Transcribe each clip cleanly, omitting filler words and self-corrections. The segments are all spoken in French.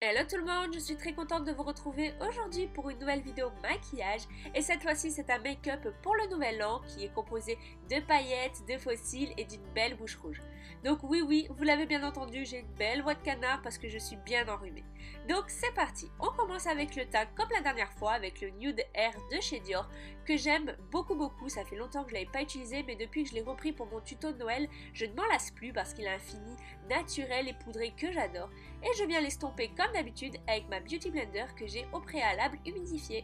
Hello tout le monde, je suis très contente de vous retrouver aujourd'hui pour une nouvelle vidéo maquillage et cette fois-ci c'est un make-up pour le nouvel an qui est composé de paillettes, de faux cils et d'une belle bouche rouge. Donc oui, vous l'avez bien entendu, j'ai une belle voix de canard parce que je suis bien enrhumée. Donc c'est parti, on commence avec le teint comme la dernière fois avec le Nude Air de chez Dior que j'aime beaucoup, ça fait longtemps que je ne l'avais pas utilisé mais depuis que je l'ai repris pour mon tuto de Noël, je ne m'en lasse plus parce qu'il a un fini naturel et poudré que j'adore et je viens l'estomper comme d'habitude avec ma Beauty Blender que j'ai au préalable humidifié.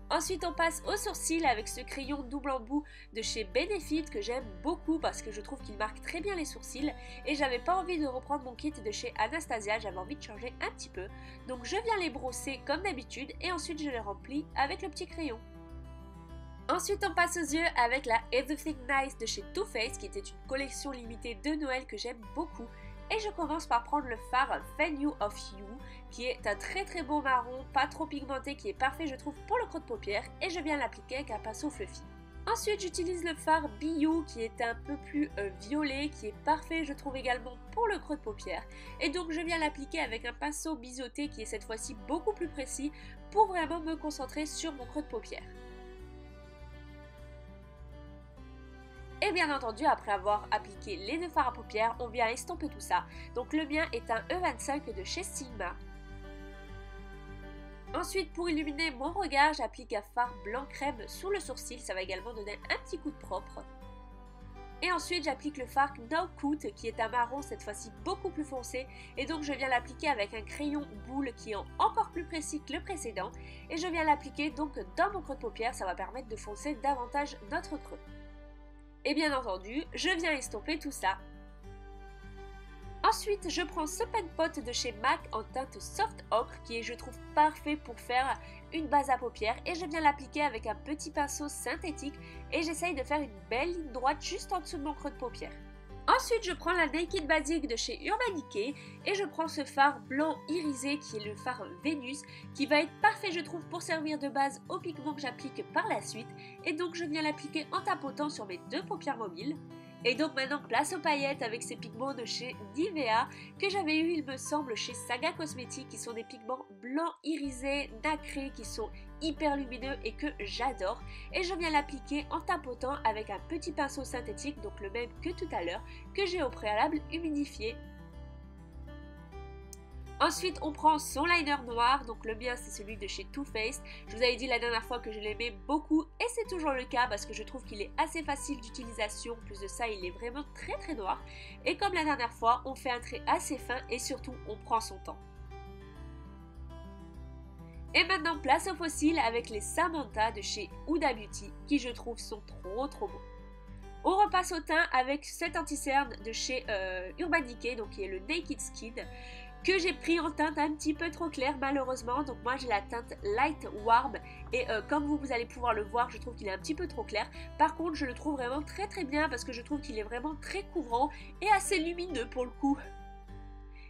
Ensuite on passe aux sourcils avec ce crayon double embout de chez Benefit que j'aime beaucoup parce que je trouve qu'il marque très bien les sourcils et j'avais pas envie de reprendre mon kit de chez Anastasia, j'avais envie de changer un petit peu. Donc je viens les brosser comme d'habitude et ensuite je les remplis avec le petit crayon. Ensuite on passe aux yeux avec la Everything Nice de chez Too Faced qui était une collection limitée de Noël que j'aime beaucoup. Et je commence par prendre le fard Venue of You, qui est un très beau marron, pas trop pigmenté, qui est parfait je trouve pour le creux de paupière, et je viens l'appliquer avec un pinceau fluffy. Ensuite j'utilise le fard Be You, qui est un peu plus violet, qui est parfait je trouve également pour le creux de paupière, et donc je viens l'appliquer avec un pinceau biseauté qui est cette fois-ci beaucoup plus précis, pour vraiment me concentrer sur mon creux de paupière. Et bien entendu, après avoir appliqué les deux fards à paupières, on vient estomper tout ça. Donc le mien est un E25 de chez Sigma. Ensuite, pour illuminer mon regard, j'applique un fard blanc crème sous le sourcil. Ça va également donner un petit coup de propre. Et ensuite, j'applique le fard No Coat qui est un marron, cette fois-ci beaucoup plus foncé. Et donc, je viens l'appliquer avec un crayon boule qui est encore plus précis que le précédent. Et je viens l'appliquer donc dans mon creux de paupière. Ça va permettre de foncer davantage notre creux. Et bien entendu, je viens estomper tout ça. Ensuite, je prends ce pen pot de chez MAC en teinte Soft Ocre qui est, je trouve, parfait pour faire une base à paupières et je viens l'appliquer avec un petit pinceau synthétique et j'essaye de faire une belle ligne droite juste en dessous de mon creux de paupière. Ensuite, je prends la Naked Basic de chez Urban Decay et je prends ce fard blanc irisé qui est le fard Vénus qui va être parfait je trouve pour servir de base au pigment que j'applique par la suite et donc je viens l'appliquer en tapotant sur mes deux paupières mobiles. Et donc maintenant place aux paillettes avec ces pigments de chez Nivea que j'avais eu il me semble chez Saga Cosmetics qui sont des pigments blancs irisés, nacrés qui sont hyper lumineux et que j'adore. Et je viens l'appliquer en tapotant avec un petit pinceau synthétique, donc le même que tout à l'heure, que j'ai au préalable humidifié. Ensuite, on prend son liner noir, donc le mien c'est celui de chez Too Faced. Je vous avais dit la dernière fois que je l'aimais beaucoup et c'est toujours le cas parce que je trouve qu'il est assez facile d'utilisation. En plus de ça, il est vraiment très noir. Et comme la dernière fois, on fait un trait assez fin et surtout, on prend son temps. Et maintenant, place aux fossiles avec les Samantha de chez Huda Beauty qui je trouve sont trop beaux. On repasse au teint avec cet anti-cerne de chez Urban Decay, donc qui est le Naked Skin, que j'ai pris en teinte un petit peu trop claire malheureusement, donc moi j'ai la teinte Light Warm et comme vous allez pouvoir le voir, je trouve qu'il est un petit peu trop clair. Par contre je le trouve vraiment très bien parce que je trouve qu'il est vraiment très couvrant et assez lumineux pour le coup.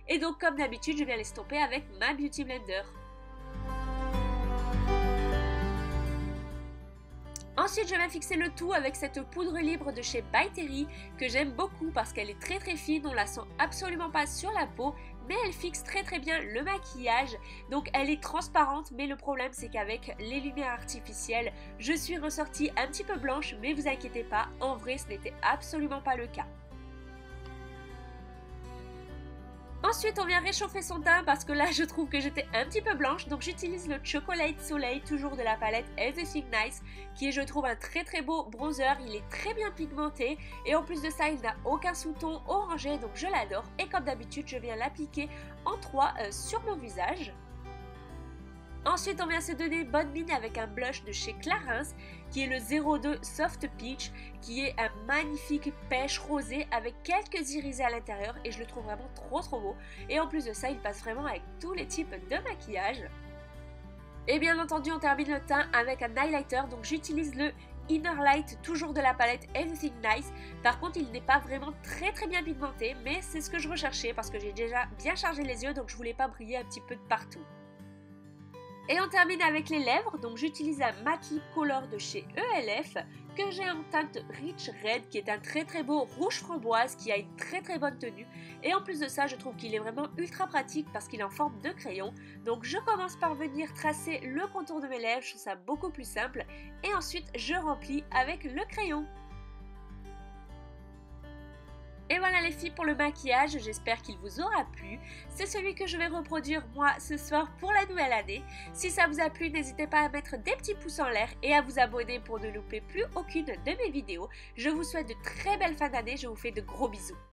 Et donc comme d'habitude je viens l'estomper avec ma Beauty Blender. Ensuite, je viens fixer le tout avec cette poudre libre de chez By Terry que j'aime beaucoup parce qu'elle est très fine, on la sent absolument pas sur la peau, mais elle fixe très bien le maquillage. Donc elle est transparente, mais le problème c'est qu'avec les lumières artificielles, je suis ressortie un petit peu blanche, mais vous inquiétez pas, en vrai ce n'était absolument pas le cas. Ensuite, on vient réchauffer son teint parce que là, je trouve que j'étais un petit peu blanche. Donc, j'utilise le Chocolate Soleil, toujours de la palette Everything Nice, qui est, je trouve, un très beau bronzer. Il est très bien pigmenté et en plus de ça, il n'a aucun sous-ton orangé, donc je l'adore. Et comme d'habitude, je viens l'appliquer en 3 sur mon visage. Ensuite, on vient se donner bonne mine avec un blush de chez Clarins qui est le 02 Soft Peach qui est un magnifique pêche rosé avec quelques irisés à l'intérieur et je le trouve vraiment trop beau. Et en plus de ça, il passe vraiment avec tous les types de maquillage. Et bien entendu, on termine le teint avec un highlighter, donc j'utilise le Inner Light, toujours de la palette Everything Nice. Par contre, il n'est pas vraiment très bien pigmenté, mais c'est ce que je recherchais parce que j'ai déjà bien chargé les yeux, donc je voulais pas briller un petit peu de partout. Et on termine avec les lèvres, donc j'utilise un Matte Lip Color de chez ELF que j'ai en teinte Rich Red qui est un très très beau rouge framboise qui a une très très bonne tenue. Et en plus de ça, je trouve qu'il est vraiment ultra pratique parce qu'il est en forme de crayon. Donc je commence par venir tracer le contour de mes lèvres, je trouve ça beaucoup plus simple. Et ensuite je remplis avec le crayon. Et voilà les filles pour le maquillage, j'espère qu'il vous aura plu. C'est celui que je vais reproduire moi ce soir pour la nouvelle année. Si ça vous a plu, n'hésitez pas à mettre des petits pouces en l'air et à vous abonner pour ne louper plus aucune de mes vidéos. Je vous souhaite de très belles fins d'année, je vous fais de gros bisous.